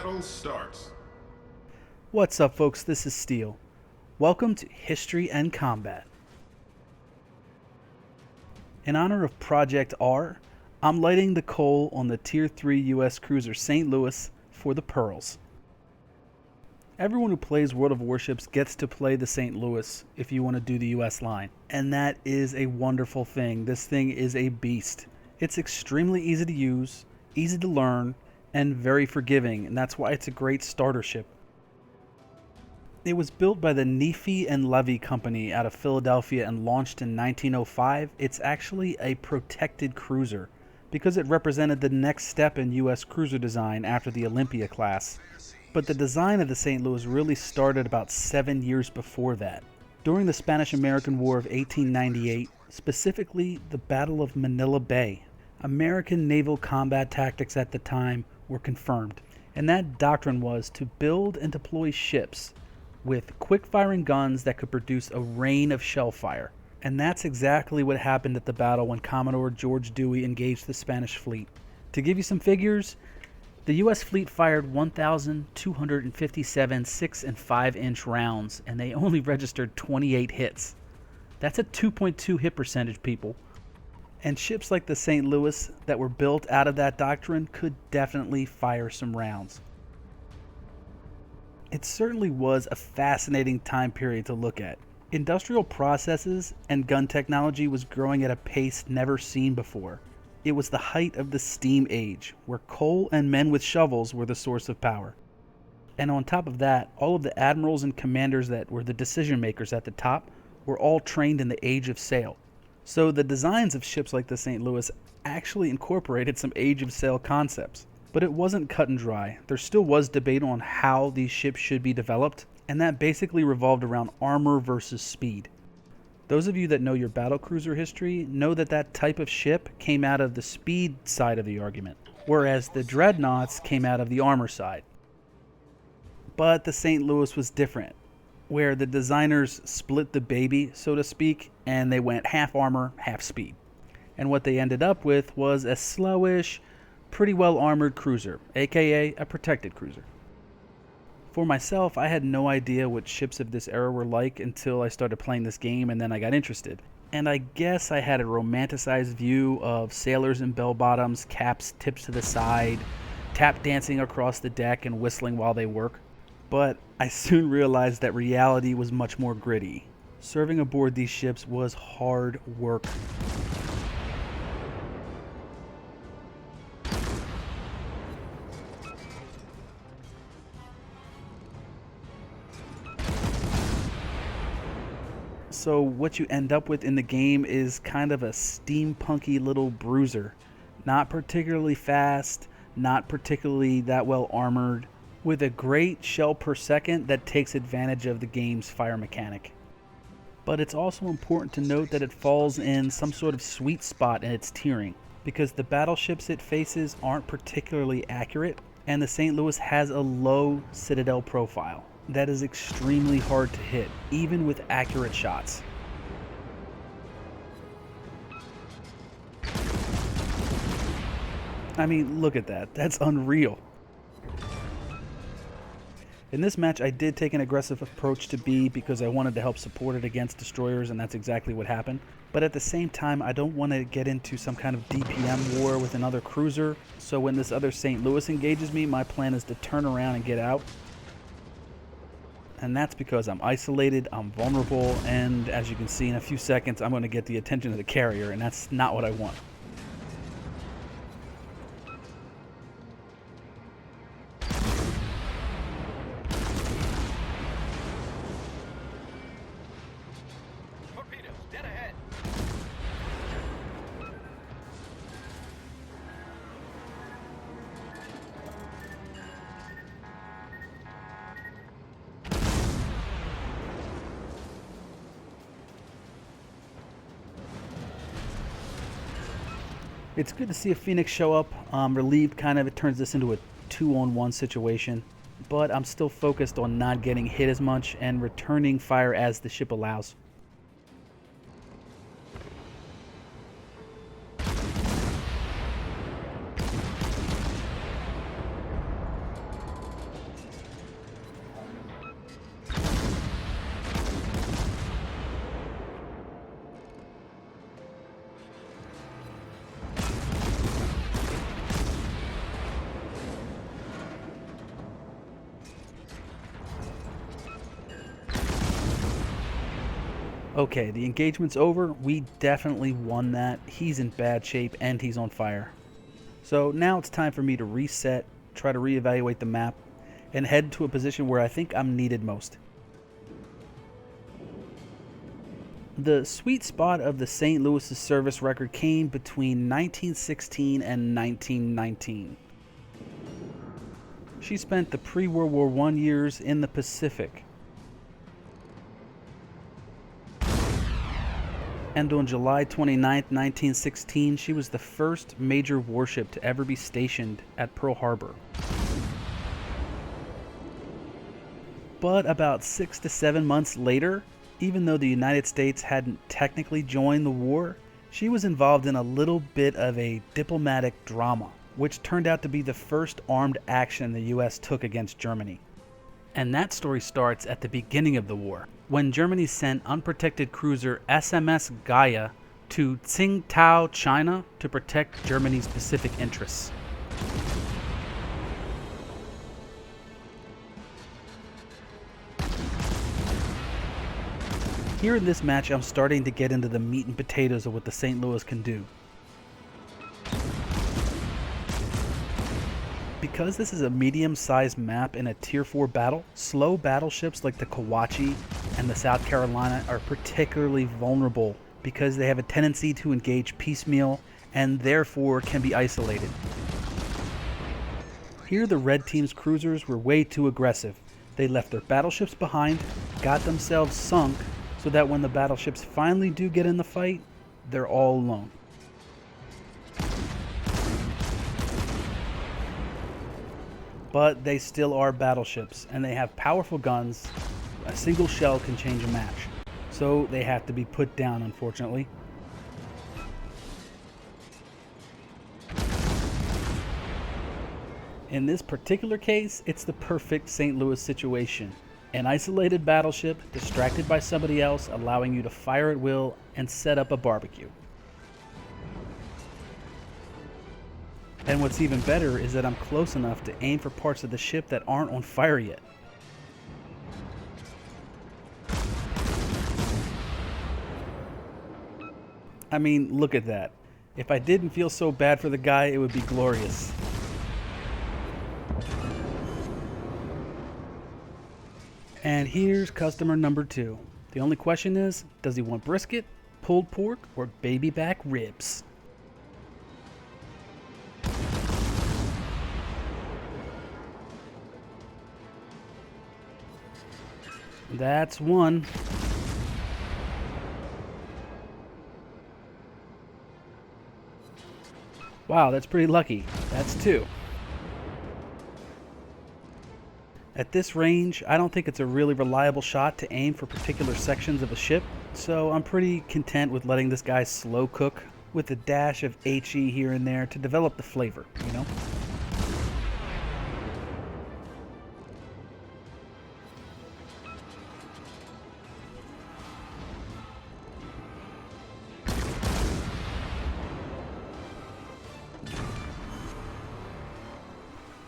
battle starts. What's up, folks? This is Steel. Welcome to History and Combat. In honor of Project R, I'm lighting the coal on the Tier 3 U.S. cruiser St. Louis for the Pearls. Everyone who plays World of Warships gets to play the St. Louis if you want to do the U.S. line, and that is a wonderful thing. This thing is a beast. It's extremely easy to use, easy to learn, and very forgiving, and that's why it's a great starter ship. It was built by the Nefi and Levy Company out of Philadelphia and launched in 1905. It's actually a protected cruiser because it represented the next step in U.S. cruiser design after the Olympia class. But the design of the St. Louis really started about 7 years before that. During the Spanish-American War of 1898, specifically the Battle of Manila Bay, American naval combat tactics at the time were confirmed, and that doctrine was to build and deploy ships with quick-firing guns that could produce a rain of shell fire. And that's exactly what happened at the battle when Commodore George Dewey engaged the Spanish fleet. To give you some figures, the U.S. fleet fired 1,257 6 and 5-inch rounds, and they only registered 28 hits. That's a 2.2 hit percentage, people. And ships like the St. Louis that were built out of that doctrine could definitely fire some rounds. It certainly was a fascinating time period to look at. Industrial processes and gun technology was growing at a pace never seen before. It was the height of the steam age, where coal and men with shovels were the source of power. And on top of that, all of the admirals and commanders that were the decision makers at the top were all trained in the age of sail. So the designs of ships like the St. Louis actually incorporated some age of sail concepts. But it wasn't cut and dry. There still was debate on how these ships should be developed, and that basically revolved around armor versus speed. Those of you that know your battlecruiser history know that that type of ship came out of the speed side of the argument, whereas the dreadnoughts came out of the armor side. But the St. Louis was different, where the designers split the baby, so to speak, and they went half armor, half speed. And what they ended up with was a slowish, pretty well armored cruiser, aka a protected cruiser. For myself, I had no idea what ships of this era were like until I started playing this game, and then I got interested. And I guess I had a romanticized view of sailors in bell bottoms, caps tipped to the side, tap dancing across the deck and whistling while they work. But I soon realized that reality was much more gritty. Serving aboard these ships was hard work. So what you end up with in the game is kind of a steampunky little bruiser. Not particularly fast, not particularly that well armored, with a great shell per second that takes advantage of the game's fire mechanic. But it's also important to note that it falls in some sort of sweet spot in its tiering, because the battleships it faces aren't particularly accurate, and the St. Louis has a low citadel profile that is extremely hard to hit, even with accurate shots. I mean, look at that. That's unreal. In this match, I did take an aggressive approach to B because I wanted to help support it against destroyers, and that's exactly what happened. But at the same time, I don't want to get into some kind of DPM war with another cruiser, so when this other St. Louis engages me, my plan is to turn around and get out. And that's because I'm isolated, I'm vulnerable, and as you can see in a few seconds, I'm going to get the attention of the carrier, and that's not what I want. Torpedoes, dead ahead. It's good to see a Phoenix show up. Relieved, kind of. It turns this into a 2-on-1 situation. But I'm still focused on not getting hit as much and returning fire as the ship allows. Okay, the engagement's over. We definitely won that. He's in bad shape and he's on fire. So now it's time for me to reset, try to reevaluate the map, and head to a position where I think I'm needed most. The sweet spot of the St. Louis's service record came between 1916 and 1919. She spent the pre-World War I years in the Pacific. And on July 29, 1916, she was the first major warship to ever be stationed at Pearl Harbor. But about 6 to 7 months later, even though the United States hadn't technically joined the war, she was involved in a little bit of a diplomatic drama, which turned out to be the first armed action the US took against Germany. And that story starts at the beginning of the war, when Germany sent unprotected cruiser SMS Gaia to Tsingtao, China, to protect Germany's Pacific interests. Here in this match, I'm starting to get into the meat and potatoes of what the St. Louis can do. Because this is a medium-sized map in a Tier 4 battle, slow battleships like the Kawachi and the South Carolina are particularly vulnerable because they have a tendency to engage piecemeal and therefore can be isolated. Here the red team's cruisers were way too aggressive. They left their battleships behind, got themselves sunk, so that when the battleships finally do get in the fight, they're all alone. But they still are battleships, and they have powerful guns. A single shell can change a match. So they have to be put down, unfortunately. In this particular case, it's the perfect St. Louis situation. An isolated battleship, distracted by somebody else, allowing you to fire at will and set up a barbecue. And what's even better is that I'm close enough to aim for parts of the ship that aren't on fire yet. I mean, look at that. If I didn't feel so bad for the guy, it would be glorious. And here's customer number 2. The only question is, does he want brisket, pulled pork, or baby back ribs? That's one. Wow, that's pretty lucky. That's two. At this range, I don't think it's a really reliable shot to aim for particular sections of a ship, so I'm pretty content with letting this guy slow cook with a dash of HE here and there to develop the flavor, you know?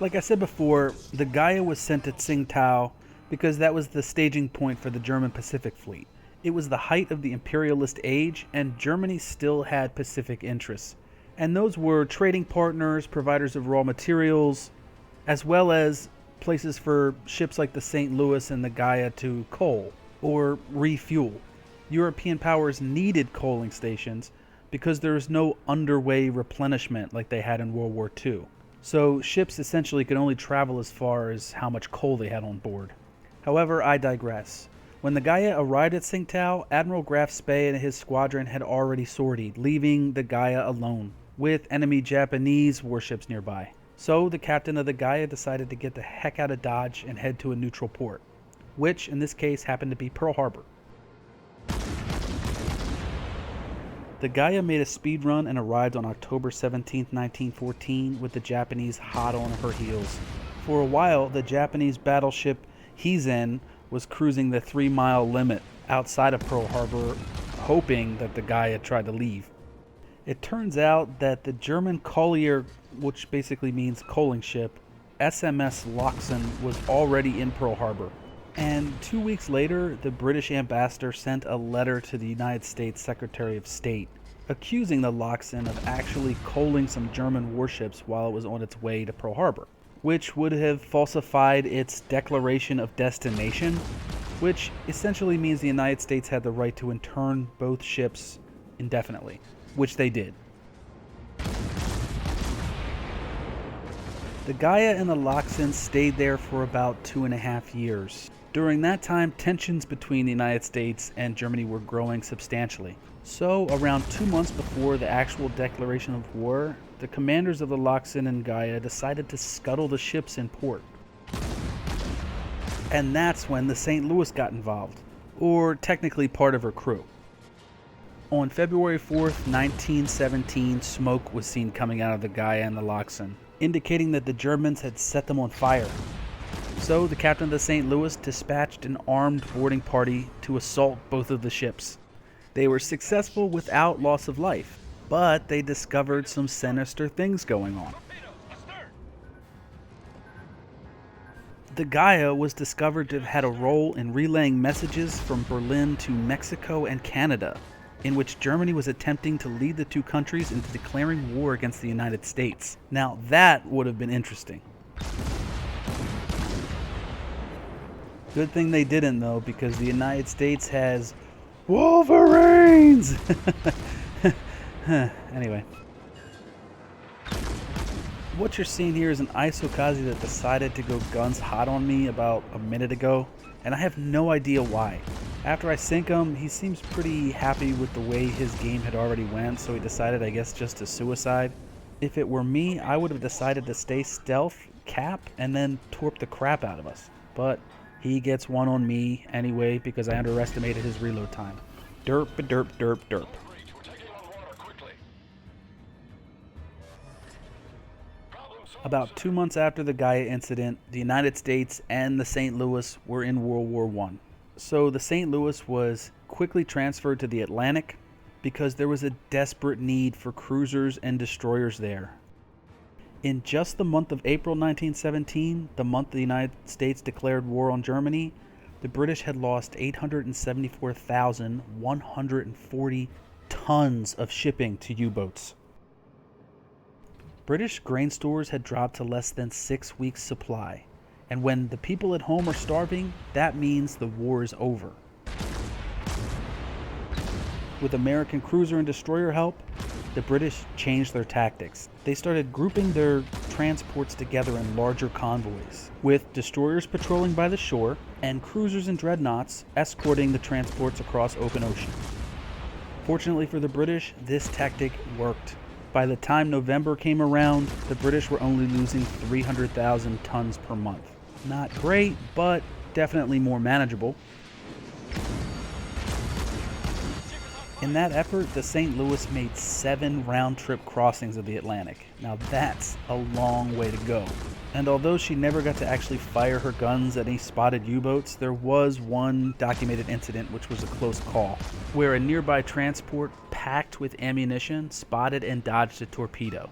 Like I said before, the Gaia was sent to Tsingtao because that was the staging point for the German Pacific Fleet. It was the height of the imperialist age, and Germany still had Pacific interests. And those were trading partners, providers of raw materials, as well as places for ships like the St. Louis and the Gaia to coal or refuel. European powers needed coaling stations because there was no underway replenishment like they had in World War II. So ships essentially could only travel as far as how much coal they had on board. However, I digress. When the Gaia arrived at Tsingtao, Admiral Graf Spee and his squadron had already sortied, leaving the Gaia alone, with enemy Japanese warships nearby. So the captain of the Gaia decided to get the heck out of Dodge and head to a neutral port, which in this case happened to be Pearl Harbor. The Gaia made a speed run and arrived on October 17, 1914, with the Japanese hot on her heels. For a while, the Japanese battleship Hizen was cruising the 3-mile limit outside of Pearl Harbor, hoping that the Gaia tried to leave. It turns out that the German collier, which basically means coaling ship, SMS Loxen, was already in Pearl Harbor. And 2 weeks later, the British ambassador sent a letter to the United States Secretary of State accusing the Lachsen of actually coaling some German warships while it was on its way to Pearl Harbor, which would have falsified its declaration of destination, which essentially means the United States had the right to intern both ships indefinitely, which they did. The Gaia and the Lachsen stayed there for about 2.5 years. During that time, tensions between the United States and Germany were growing substantially. So, around 2 months before the actual declaration of war, the commanders of the Lachsen and Gaia decided to scuttle the ships in port. And that's when the St. Louis got involved, or technically part of her crew. On February 4th, 1917, smoke was seen coming out of the Gaia and the Lachsen, indicating that the Germans had set them on fire. So the captain of the St. Louis dispatched an armed boarding party to assault both of the ships. They were successful without loss of life, but they discovered some sinister things going on. The Gaia was discovered to have had a role in relaying messages from Berlin to Mexico and Canada, in which Germany was attempting to lead the two countries into declaring war against the United States. Now that would have been interesting. Good thing they didn't, though, because the United States has Wolverines! Anyway. What you're seeing here is an Isokazi that decided to go guns hot on me about a minute ago, and I have no idea why. After I sink him, he seems pretty happy with the way his game had already went, so he decided, I guess, just to suicide. If it were me, I would have decided to stay stealth, cap, and then torp the crap out of us. But he gets one on me anyway because I underestimated his reload time. Derp, derp, derp, derp. About 2 months after the Gaia incident, the United States and the St. Louis were in World War I. So the St. Louis was quickly transferred to the Atlantic because there was a desperate need for cruisers and destroyers there. In just the month of April 1917, the month the United States declared war on Germany, the British had lost 874,140 tons of shipping to U-boats. British grain stores had dropped to less than 6 weeks' supply, and when the people at home are starving, that means the war is over. With American cruiser and destroyer help, the British changed their tactics. They started grouping their transports together in larger convoys, with destroyers patrolling by the shore and cruisers and dreadnoughts escorting the transports across open ocean. Fortunately for the British, this tactic worked. By the time November came around, the British were only losing 300,000 tons per month. Not great, but definitely more manageable. In that effort, the St. Louis made 7 round-trip crossings of the Atlantic. Now that's a long way to go. And although she never got to actually fire her guns at any spotted U-boats, there was one documented incident which was a close call, where a nearby transport packed with ammunition spotted and dodged a torpedo.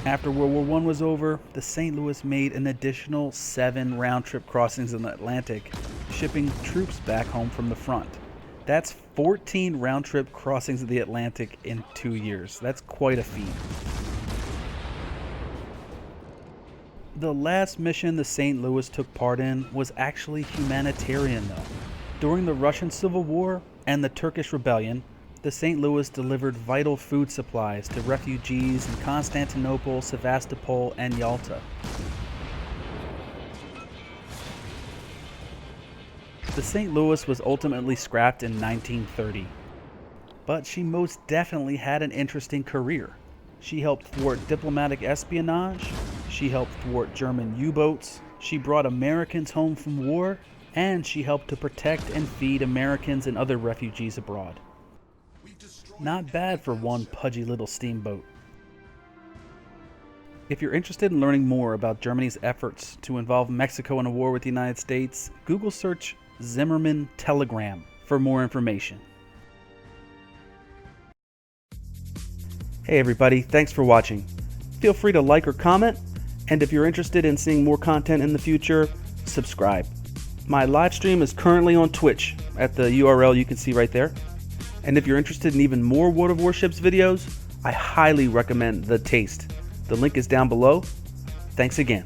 After World War I was over, the St. Louis made an additional 7 round-trip crossings in the Atlantic, shipping troops back home from the front. That's 14 round-trip crossings of the Atlantic in 2 years. That's quite a feat. The last mission the St. Louis took part in was actually humanitarian, though. During the Russian Civil War and the Turkish Rebellion, the St. Louis delivered vital food supplies to refugees in Constantinople, Sevastopol, and Yalta. The St. Louis was ultimately scrapped in 1930, but she most definitely had an interesting career. She helped thwart diplomatic espionage, she helped thwart German U-boats, she brought Americans home from war, and she helped to protect and feed Americans and other refugees abroad. Not bad for one pudgy little steamboat. If you're interested in learning more about Germany's efforts to involve Mexico in a war with the United States, Google search Zimmerman Telegram for more information. Hey everybody, thanks for watching. Feel free to like or comment, and if you're interested in seeing more content in the future, subscribe. My live stream is currently on Twitch at the URL you can see right there. And if you're interested in even more World of Warships videos, I highly recommend The Taste. The link is down below. Thanks again.